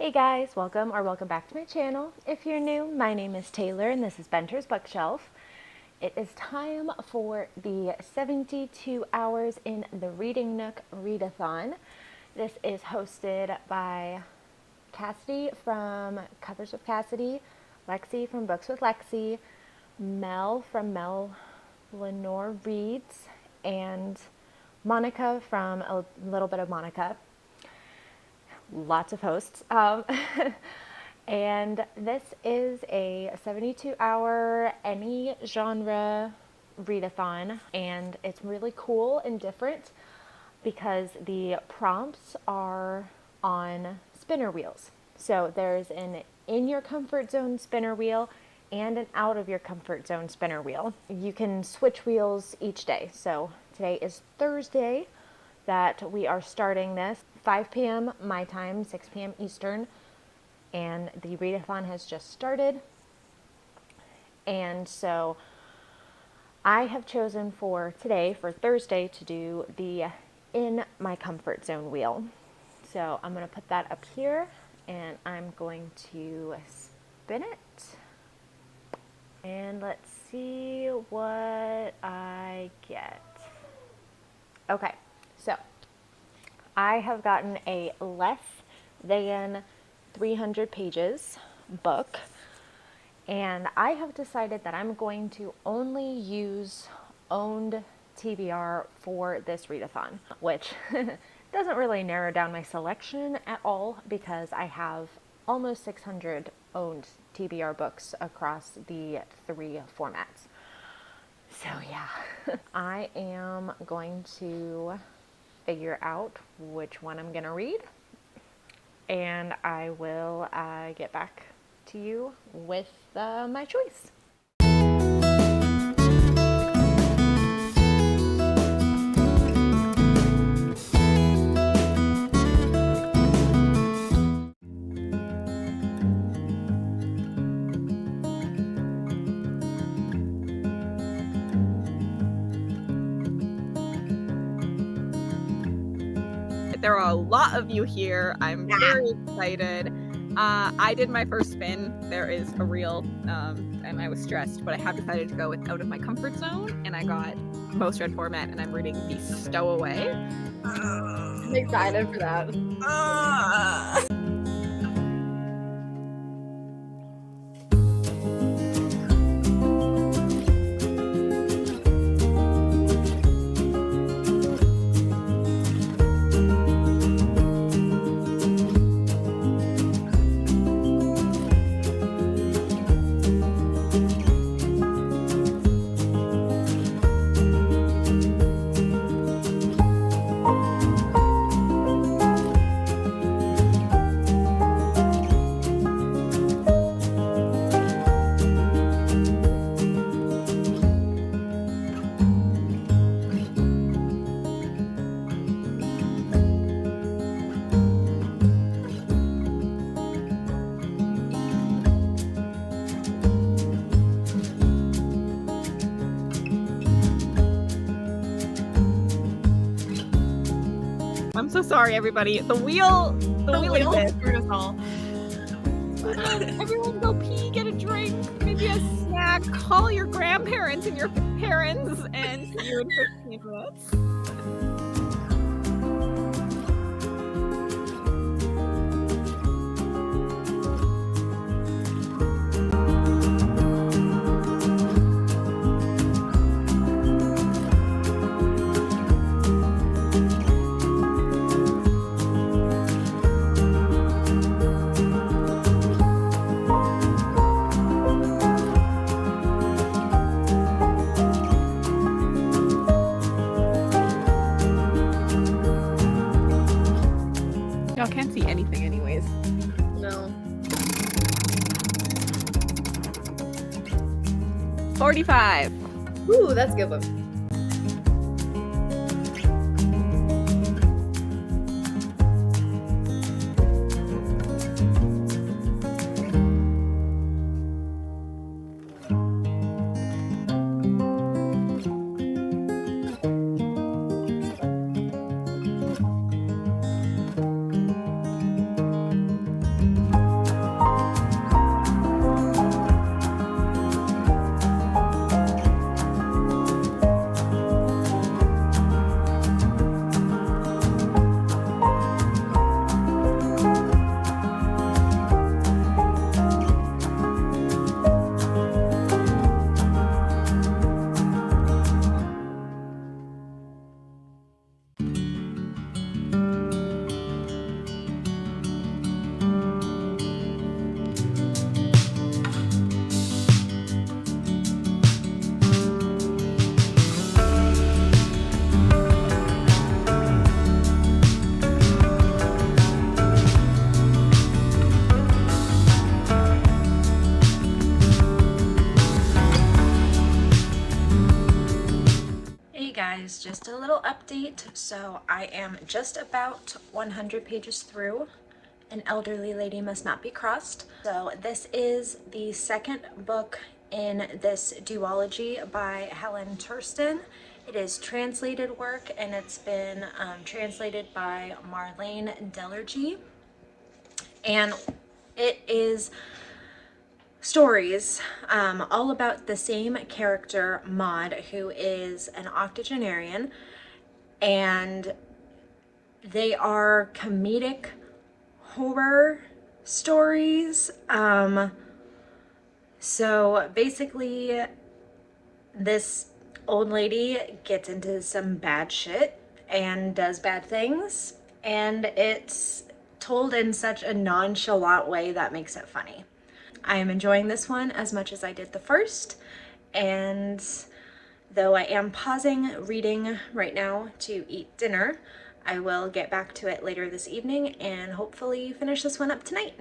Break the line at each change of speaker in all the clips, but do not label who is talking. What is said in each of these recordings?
Hey guys, welcome back to my channel. If you're new, my name is Taylor and this is Benter's Bookshelf. It is time for the 72 hours in the Reading Nook Readathon. This is hosted by Cassidy from Covers with Cassidy, Lexi from Books with Lexi, Mel from Mel Lenore Reads, and Monica from A Little Bit of Monica. Lots of hosts. And this is a 72-hour any genre readathon, and it's really cool and different because the prompts are on spinner wheels. So there's an in your comfort zone spinner wheel and an out of your comfort zone spinner wheel. You can switch wheels each day. So today is Thursday that we are starting this, 5 p.m. my time, 6 p.m. Eastern, and the readathon has just started. And so I have chosen for today, for Thursday, to do the in my comfort zone wheel. So I'm going to put that up here and I'm going to spin it. And let's see what I get. Okay. So, I have gotten a less than 300 pages book, and I have decided that I'm going to only use owned TBR for this readathon, which doesn't really narrow down my selection at all because I have almost 600 owned TBR books across the 3 formats. So yeah, I am going to figure out which one I'm gonna read, and I will get back to you with my choice.
There are a lot of you here. I'm very excited. I did my first spin. There is a reel, and I was stressed, but I have decided to go with Out of My Comfort Zone, and I got most read format, and I'm reading The Stowaway.
I'm excited for that.
I'm so sorry, everybody. The wheel is
screwed us all.
Everyone go pee, get a drink, maybe a snack, call your grandparents and your parents, and see you in 15 minutes. Y'all can't see anything anyways.
No.
45.
Ooh, that's a good one.
just a little update. So I am just about 100 pages through An Elderly Lady Must Not Be Crossed. So this is the second book in this duology by Helen Thurston. It is translated work, and it's been translated by Marlene Delergy. And it is stories all about the same character, Maud, who is an octogenarian, and they are comedic horror stories. So basically, this old lady gets into some bad shit and does bad things, and it's told in such a nonchalant way that makes it funny. I am enjoying this one as much as I did the first, and though I am pausing reading right now to eat dinner, I will get back to it later this evening and hopefully finish this one up tonight.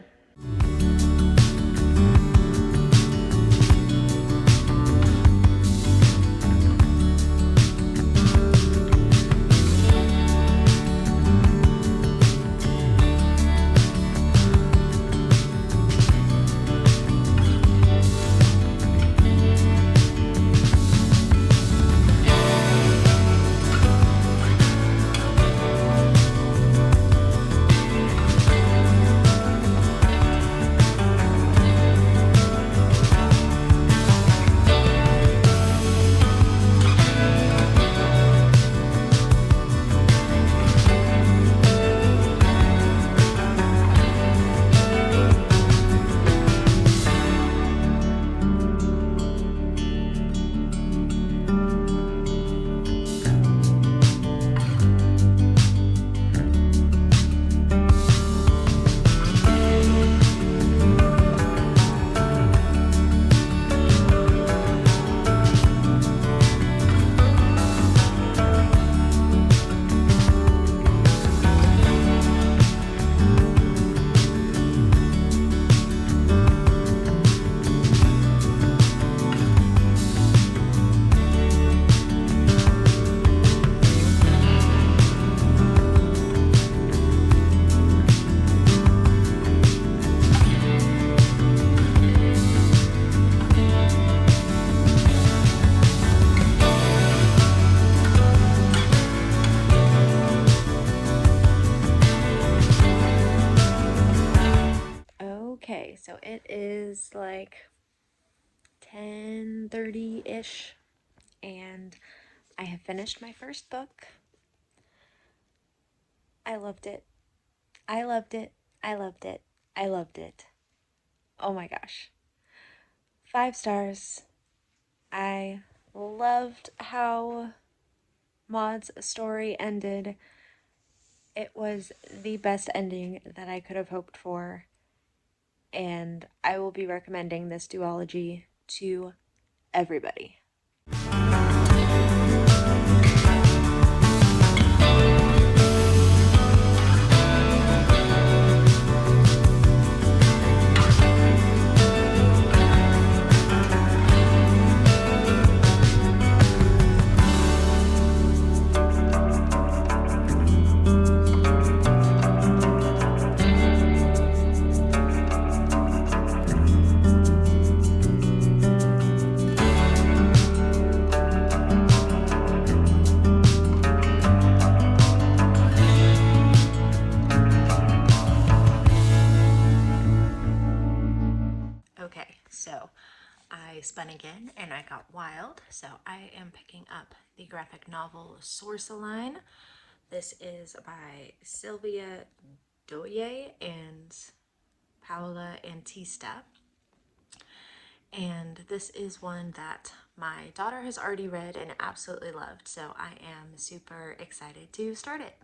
Okay, so it is like 10:30-ish, and I have finished my first book. I loved it. I loved it. I loved it. I loved it. Oh my gosh. 5 stars. I loved how Maud's story ended. It was the best ending that I could have hoped for, and I will be recommending this duology to everybody. So I spun again and I got wild. So I am picking up the graphic novel Sorceline. This is by Sylvia Doye and Paola Antista. And this is one that my daughter has already read and absolutely loved. So I am super excited to start it.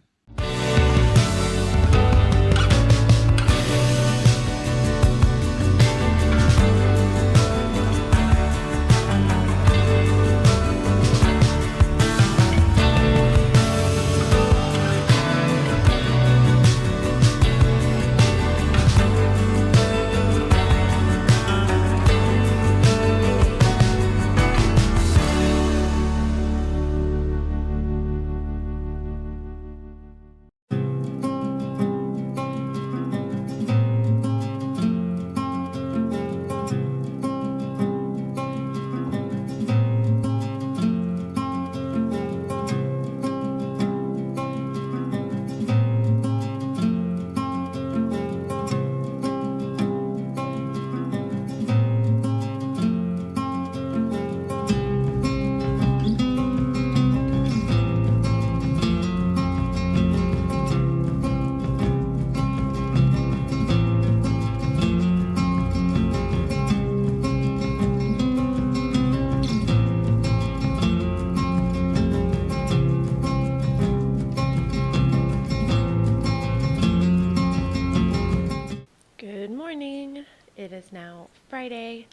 Good morning. It is now Friday.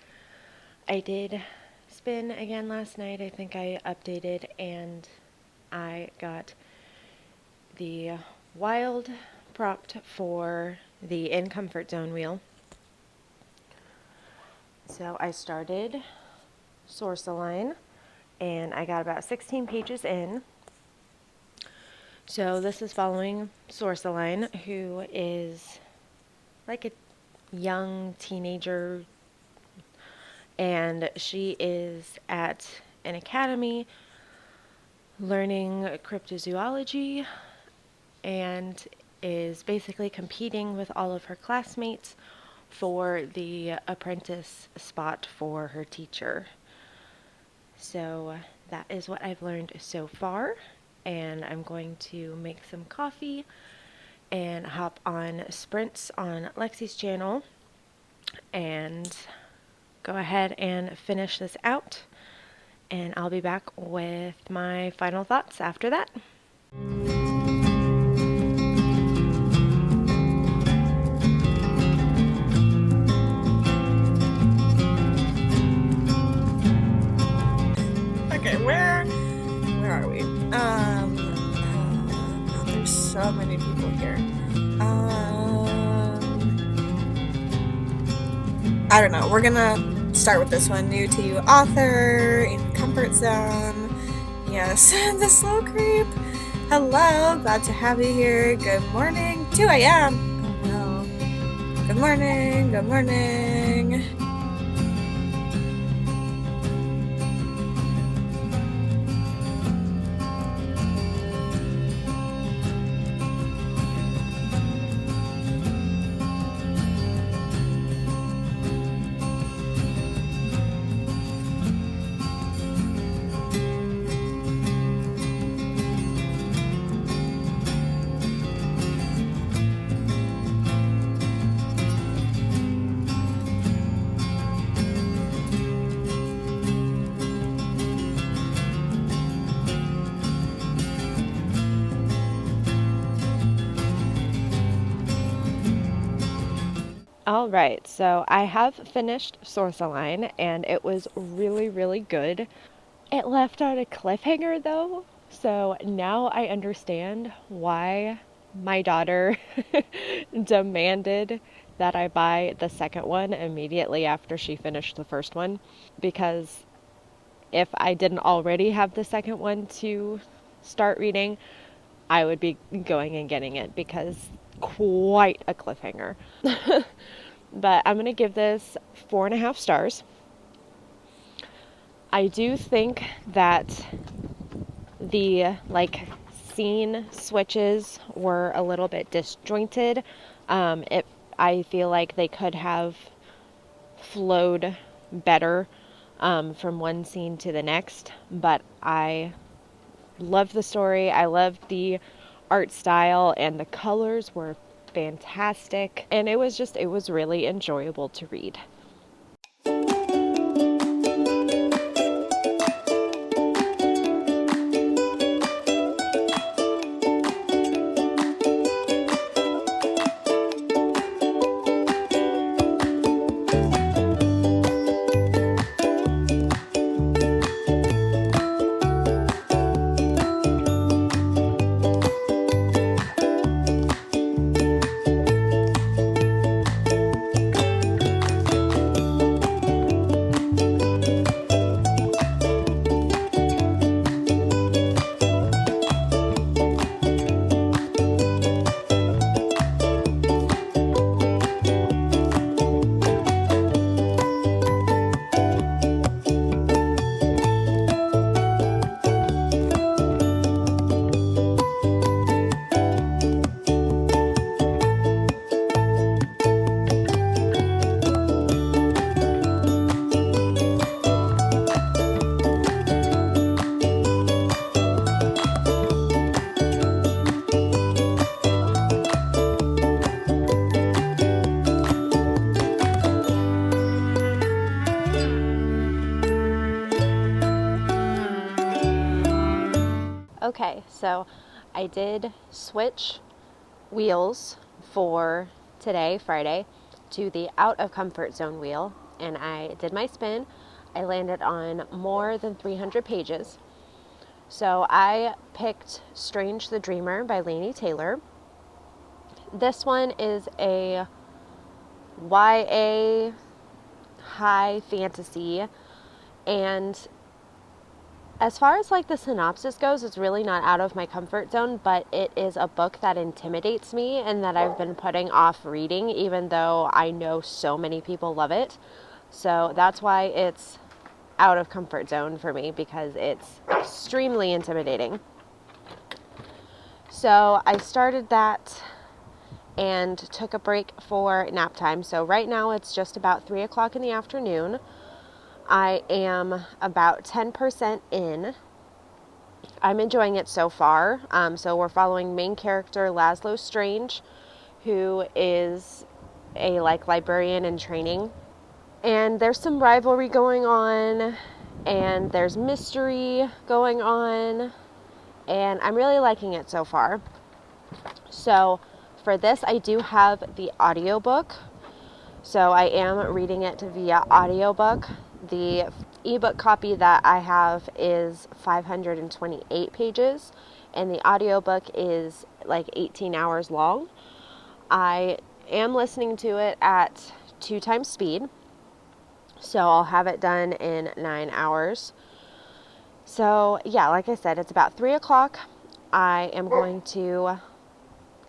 I did spin again last night. I think I updated and I got the wild prompt for the in comfort zone wheel. So I started source align and I got about 16 pages in. So this is following source align, who is like a young teenager, and she is at an academy learning cryptozoology and is basically competing with all of her classmates for the apprentice spot for her teacher. So that is what I've learned so far, and I'm going to make some coffee and hop on sprints on Lexi's channel and go ahead and finish this out, and I'll be back with my final thoughts after that.
Okay, where are we? There's so many people here. I don't know. We're gonna start with this one. New to you author in comfort zone. Yes, the slow creep. Hello, glad to have you here. Good morning. 2 a.m. Oh no. Good morning. Good morning.
All right, so I have finished Source Align, and it was really, really good. It left out a cliffhanger, though, so now I understand why my daughter demanded that I buy the second one immediately after she finished the first one, because if I didn't already have the second one to start reading, I would be going and getting it, because quite a cliffhanger. But I'm going to give this 4.5 stars. I do think that the scene switches were a little bit disjointed. I feel like they could have flowed better from one scene to the next, but I loved the story. I loved the art style, and the colors were fantastic, and it was really enjoyable to read. Okay, so I did switch wheels for today, Friday, to the out of comfort zone wheel, and I did my spin. I landed on more than 300 pages. So I picked Strange the Dreamer by Laini Taylor. This one is a YA high fantasy, and as far as like the synopsis goes, it's really not out of my comfort zone, but it is a book that intimidates me and that I've been putting off reading, even though I know so many people love it. So that's why it's out of comfort zone for me, because it's extremely intimidating. So I started that and took a break for nap time. So right now it's just about 3 o'clock in the afternoon. I am about 10% in. I'm enjoying it so far. So we're following main character Laszlo Strange, who is a librarian in training. And there's some rivalry going on, and there's mystery going on, and I'm really liking it so far. So for this, I do have the audiobook. So I am reading it via audiobook. The ebook copy that I have is 528 pages, and the audiobook is like 18 hours long. I am listening to it at 2 times speed, so I'll have it done in 9 hours. So yeah, like I said, it's about 3 o'clock. I am going to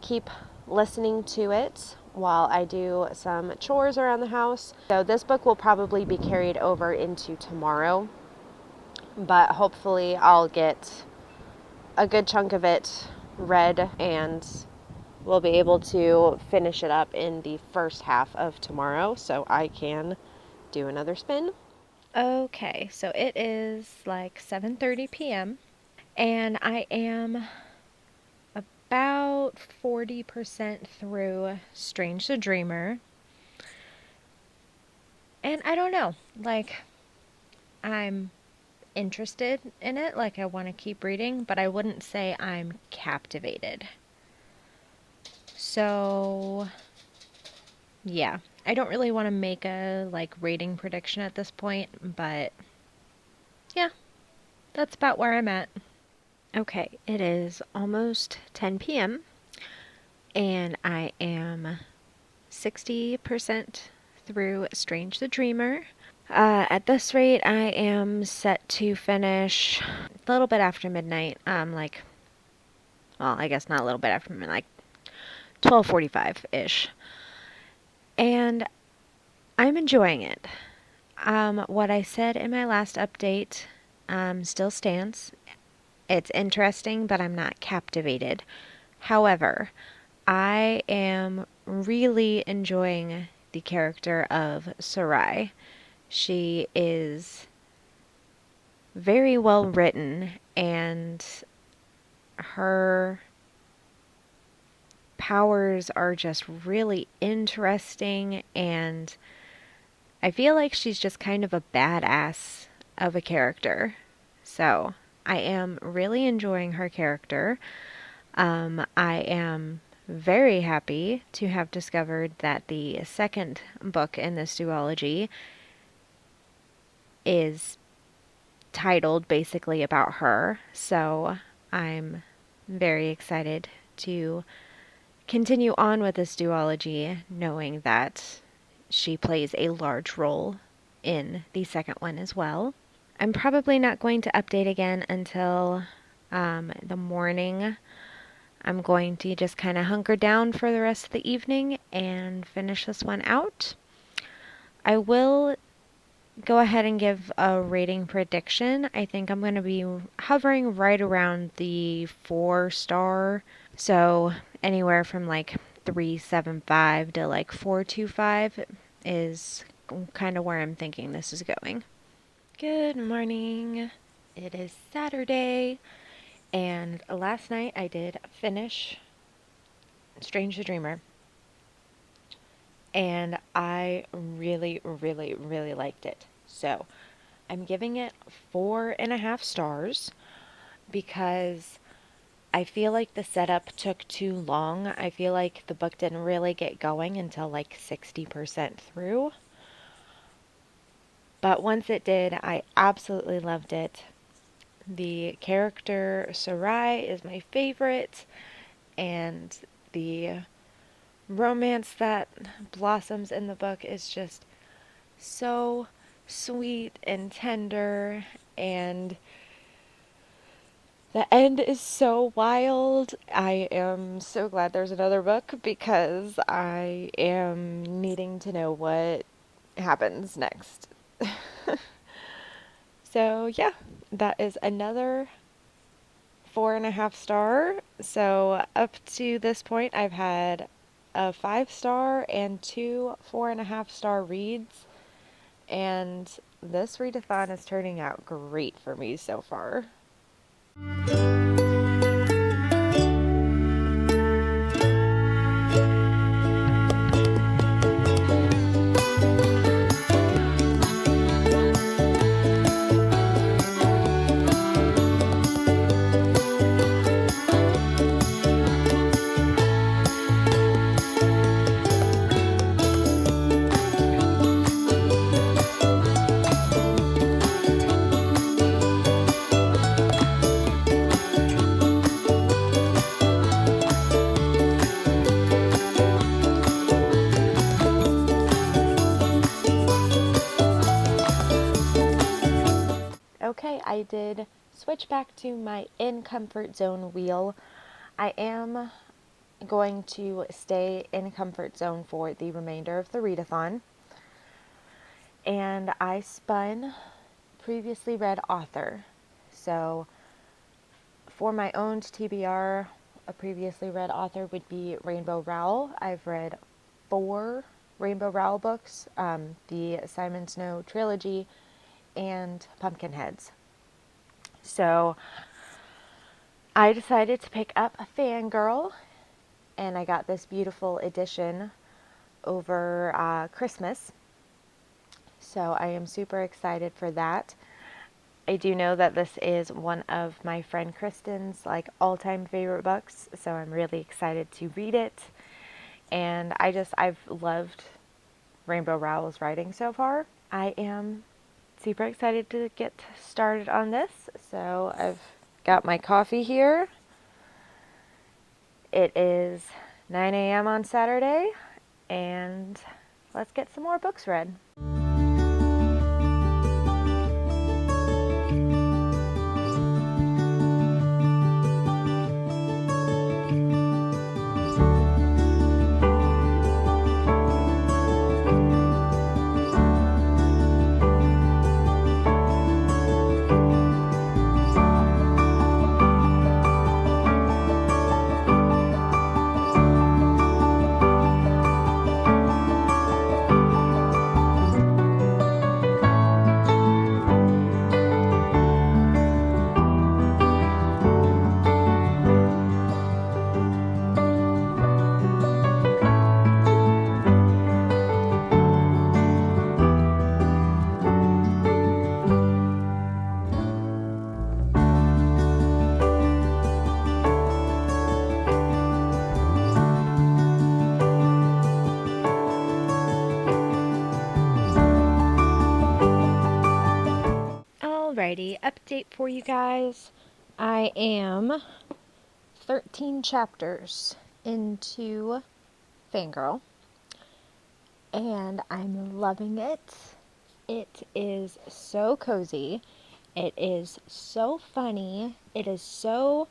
keep listening to it while I do some chores around the house. So this book will probably be carried over into tomorrow, but hopefully I'll get a good chunk of it read and we'll be able to finish it up in the first half of tomorrow so I can do another spin. Okay, so it is like 7:30 p.m. and I am about 40% through Strange the Dreamer. And I don't know, like, I'm interested in it, like I want to keep reading, but I wouldn't say I'm captivated. So, yeah, I don't really want to make a rating prediction at this point, but yeah, that's about where I'm at. Okay, it is almost 10 p.m. and I am 60% through Strange the Dreamer. At this rate, I am set to finish a little bit after midnight. Well, I guess not a little bit after midnight, like 12:45-ish. And I'm enjoying it. What I said in my last update still stands. It's interesting, but I'm not captivated. However, I am really enjoying the character of Sarai. She is very well written, and her powers are just really interesting, and I feel like she's just kind of a badass of a character. So I am really enjoying her character. I am very happy to have discovered that the second book in this duology is titled basically about her. So I'm very excited to continue on with this duology, knowing that she plays a large role in the second one as well. I'm probably not going to update again until the morning. I'm going to just kind of hunker down for the rest of the evening and finish this one out. I will go ahead and give a rating prediction. I think I'm going to be hovering right around the 4-star. So anywhere from 3.75 to 4.25 is kind of where I'm thinking this is going. Good morning. It is Saturday, and last night I did finish Strange the Dreamer, and I really, really, really liked it. So I'm giving it 4.5 stars because I feel like the setup took too long. I feel like the book didn't really get going until like 60% through. But once it did, I absolutely loved it. The character Sarai is my favorite, and the romance that blossoms in the book is just so sweet and tender, and the end is so wild. I am so glad there's another book because I am needing to know what happens next. So, yeah, that is another 4.5 star. So, up to this point, I've had a 5 star and two 4.5 star reads. And this readathon is turning out great for me so far. Okay, I did switch back to my in comfort zone wheel. I am going to stay in comfort zone for the remainder of the readathon. And I spun previously read author. So for my owned TBR, a previously read author would be Rainbow Rowell. I've read 4 Rainbow Rowell books, the Simon Snow trilogy, and Pumpkinheads. So I decided to pick up a Fangirl, and I got this beautiful edition over Christmas. So I am super excited for that. I do know that this is one of my friend Kristen's like all-time favorite books, so I'm really excited to read it. And I've loved Rainbow Rowell's writing so far. I am super excited to get started on this. So I've got my coffee here. It is 9 a.m. on Saturday, and let's get some more books read. Alrighty, update for you guys. I am 13 chapters into Fangirl, and I'm loving it. It is so cozy. It is so funny. It is so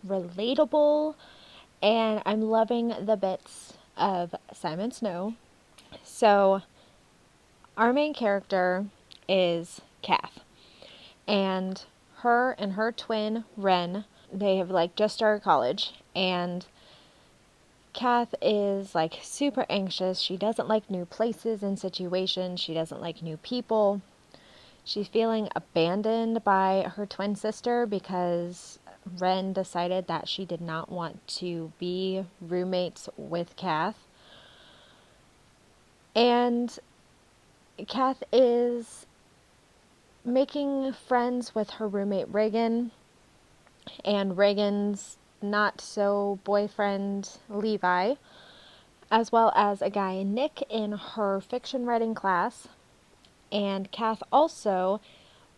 relatable, and I'm loving the bits of Simon Snow. So, our main character is Kath. And her twin, Ren, they have like just started college, and Kath is like super anxious. She doesn't like new places and situations. She doesn't like new people. She's feeling abandoned by her twin sister because Ren decided that she did not want to be roommates with Kath. And Kath is making friends with her roommate Reagan, and Reagan's not so boyfriend Levi, as well as a guy Nick in her fiction writing class. And Kath also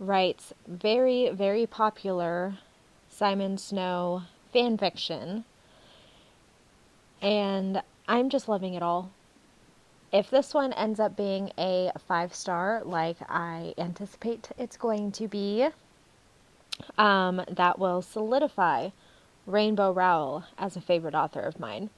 writes very, very popular Simon Snow fan fiction. And I'm just loving it all. If this one ends up being a 5-star, like I anticipate it's going to be, that will solidify Rainbow Rowell as a favorite author of mine.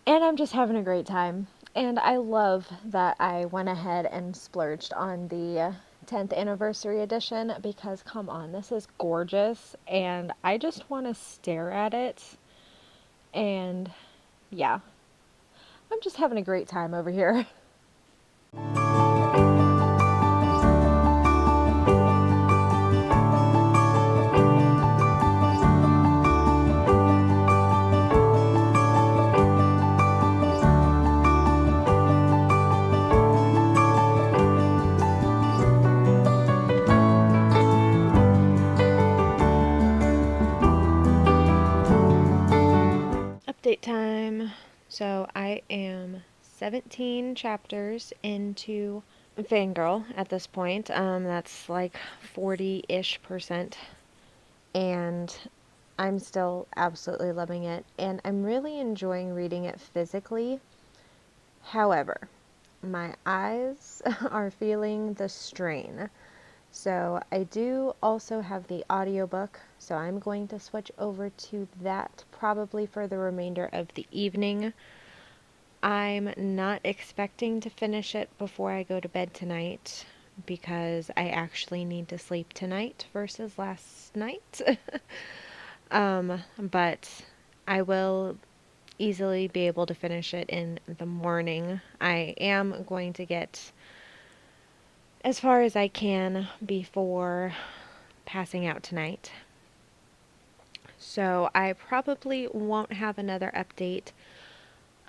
And I'm just having a great time. And I love that I went ahead and splurged on the 10th anniversary edition because, come on, this is gorgeous. And I just want to stare at it. And yeah, I'm just having a great time over here. Update time. So I am 17 chapters into Fangirl at this point. That's like 40-ish%. And I'm still absolutely loving it. And I'm really enjoying reading it physically. However, my eyes are feeling the strain. So I do also have the audiobook, so I'm going to switch over to that probably for the remainder of the evening. I'm not expecting to finish it before I go to bed tonight because I actually need to sleep tonight versus last night. But I will easily be able to finish it in the morning. I am going to get as far as I can before passing out tonight. So I probably won't have another update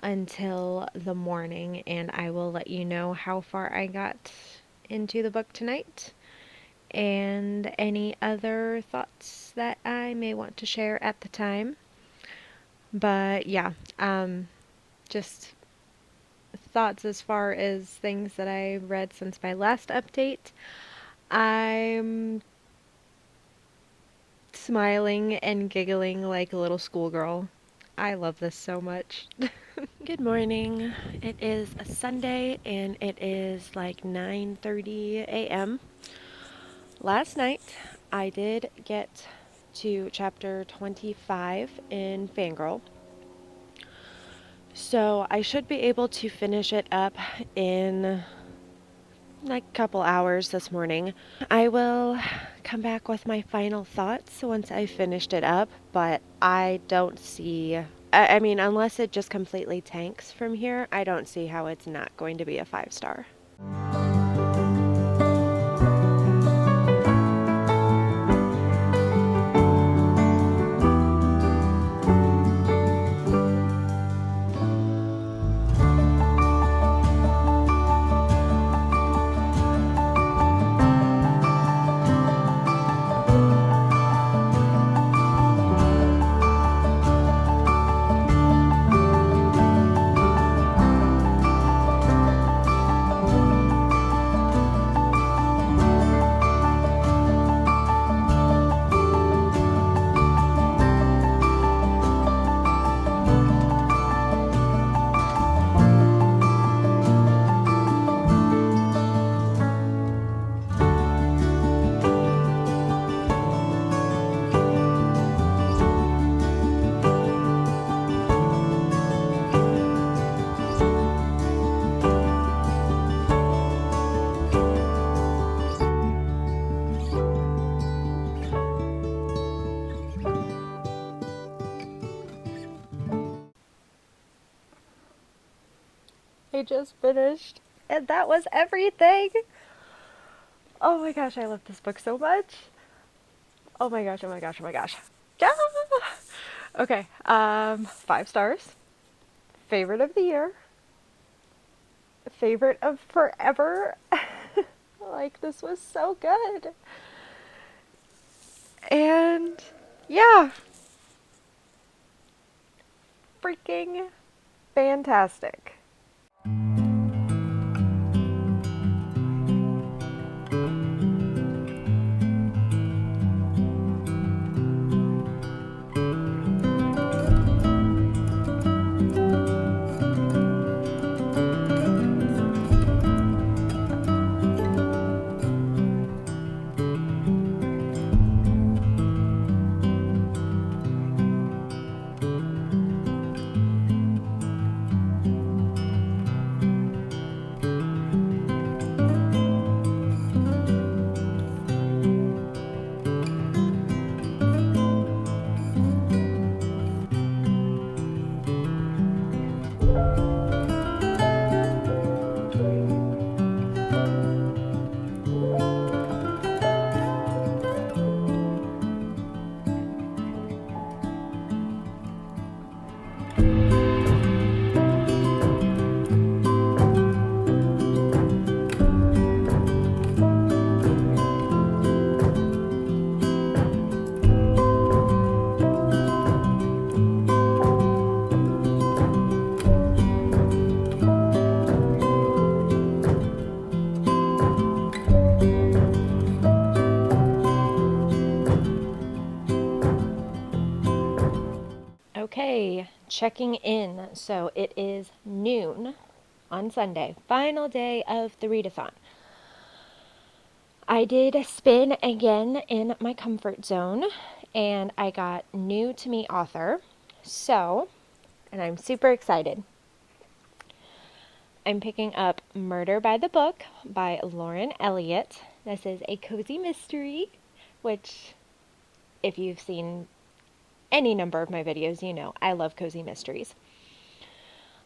until the morning, and I will let you know how far I got into the book tonight and any other thoughts that I may want to share at the time. But yeah, just thoughts as far as things that I read since my last update. I'm smiling and giggling like a little schoolgirl. I love this so much. Good morning. It is a Sunday and it is like 9:30 a.m. Last night I did get to chapter 25 in Fangirl. So I should be able to finish it up in like a couple hours this morning. I will come back with my final thoughts once I've finished it up, but I don't see, I mean, unless it just completely tanks from here, I don't see how it's not going to be a 5-star. I just finished, and that was everything. Oh my gosh, I love this book so much. Oh my gosh, oh my gosh, oh my gosh. Yeah! Okay, 5 stars. Favorite of the year. Favorite of forever. Like, this was so good. And Yeah. Freaking fantastic. Okay, checking in. So it is noon on Sunday, final day of the readathon. I did spin again in my comfort zone, and I got new to me author. So, and I'm super excited. I'm picking up Murder by the Book by Lauren Elliott. This is a cozy mystery, which, if you've seen any number of my videos, you know I love cozy mysteries.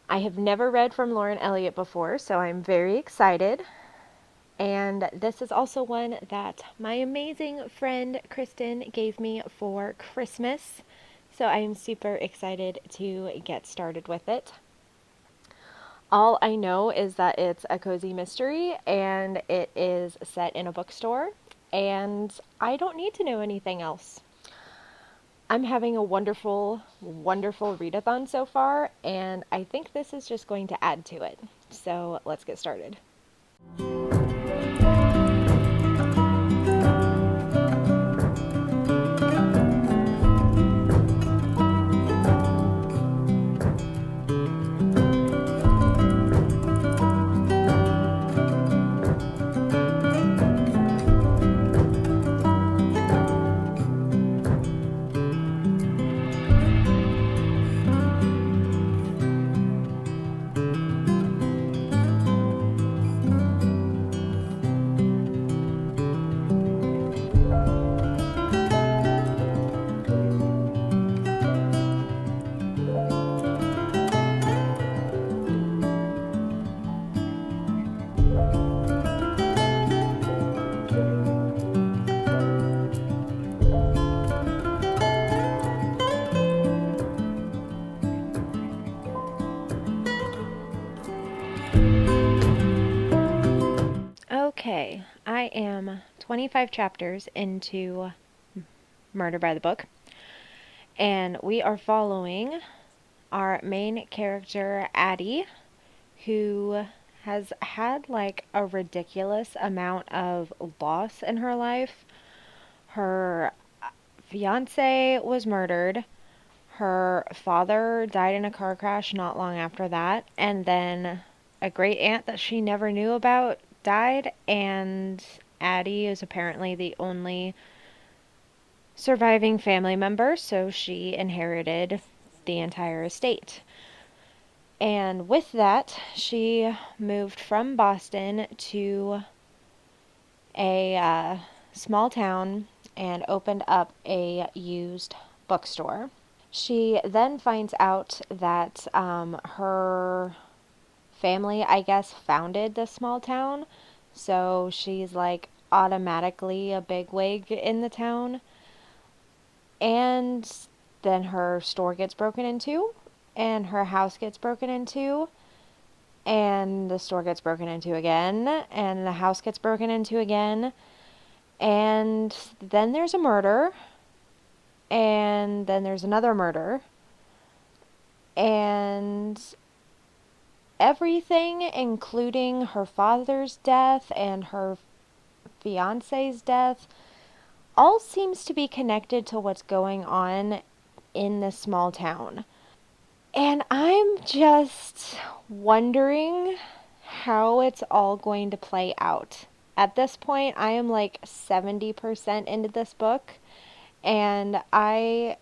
I have never read from Lauren Elliott before, so I'm very excited. And this is also one that my amazing friend Kristen gave me for Christmas, so I am super excited to get started with it. All I know is that it's a cozy mystery and it is set in a bookstore, and I don't need to know anything else. I'm having a wonderful, wonderful readathon so far, and I think this is just going to add to it. So let's get started. Okay, I am 25 chapters into Murder by the Book, and we are following our main character, Addie, who has had like a ridiculous amount of loss in her life. Her fiance was murdered, her father died in a car crash not long after that, and then a great aunt that she never knew about died, and Addie is apparently the only surviving family member, so she inherited the entire estate. And with that, she moved from Boston to a small town and opened up a used bookstore. She then finds out that her family, I guess, founded this small town, so she's like automatically a bigwig in the town. And then her store gets broken into, and her house gets broken into, and the store gets broken into again, and the house gets broken into again, and then there's a murder, and then there's another murder, and everything, including her father's death and her fiance's death, all seems to be connected to what's going on in this small town. And I'm just wondering how it's all going to play out. At this point, I am like 70% into this book, and I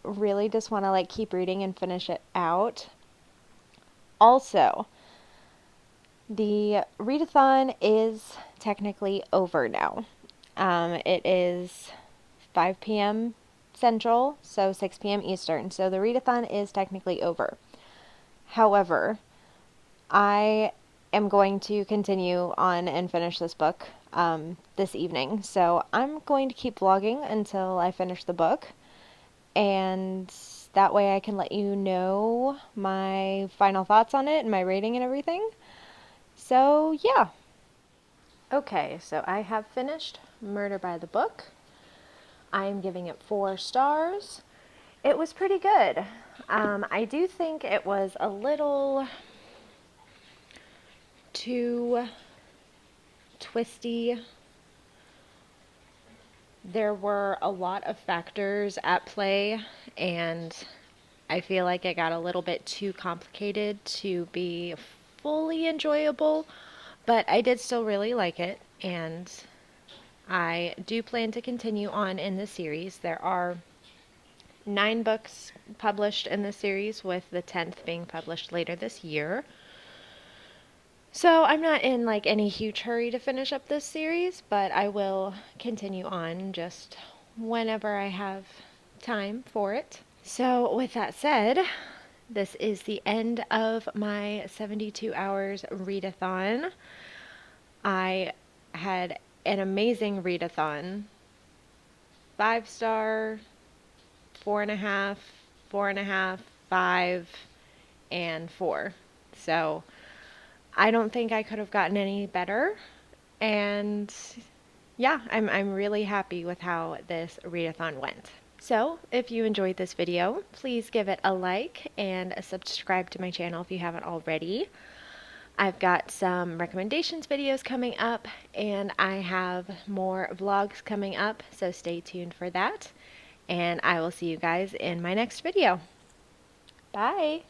really just want to like keep reading and finish it out. Also, the readathon is technically over now. It is 5 p.m. Central, so 6 p.m. Eastern. So the readathon is technically over. However, I am going to continue on and finish this book this evening. So I'm going to keep vlogging until I finish the book. And that way I can let you know my final thoughts on it and my rating and everything. So yeah. Okay, so I have finished Murder by the Book. I am giving it 4 stars. It was pretty good. I do think it was a little too twisty. There were a lot of factors at play, and I feel like it got a little bit too complicated to be fully enjoyable, but I did still really like it, and I do plan to continue on in the series. There are 9 books published in the series, with the 10th being published later this year. So I'm not in like any huge hurry to finish up this series, but I will continue on just whenever I have time for it. So with that said, this is the end of my 72 hours readathon. I had an amazing readathon. 5-star, 4.5, 4.5, 5, and 4. So I don't think I could have gotten any better. And yeah, I'm really happy with how this readathon went. So if you enjoyed this video, please give it a like and subscribe to my channel if you haven't already. I've got some recommendations videos coming up, and I have more vlogs coming up, so stay tuned for that. And I will see you guys in my next video. Bye!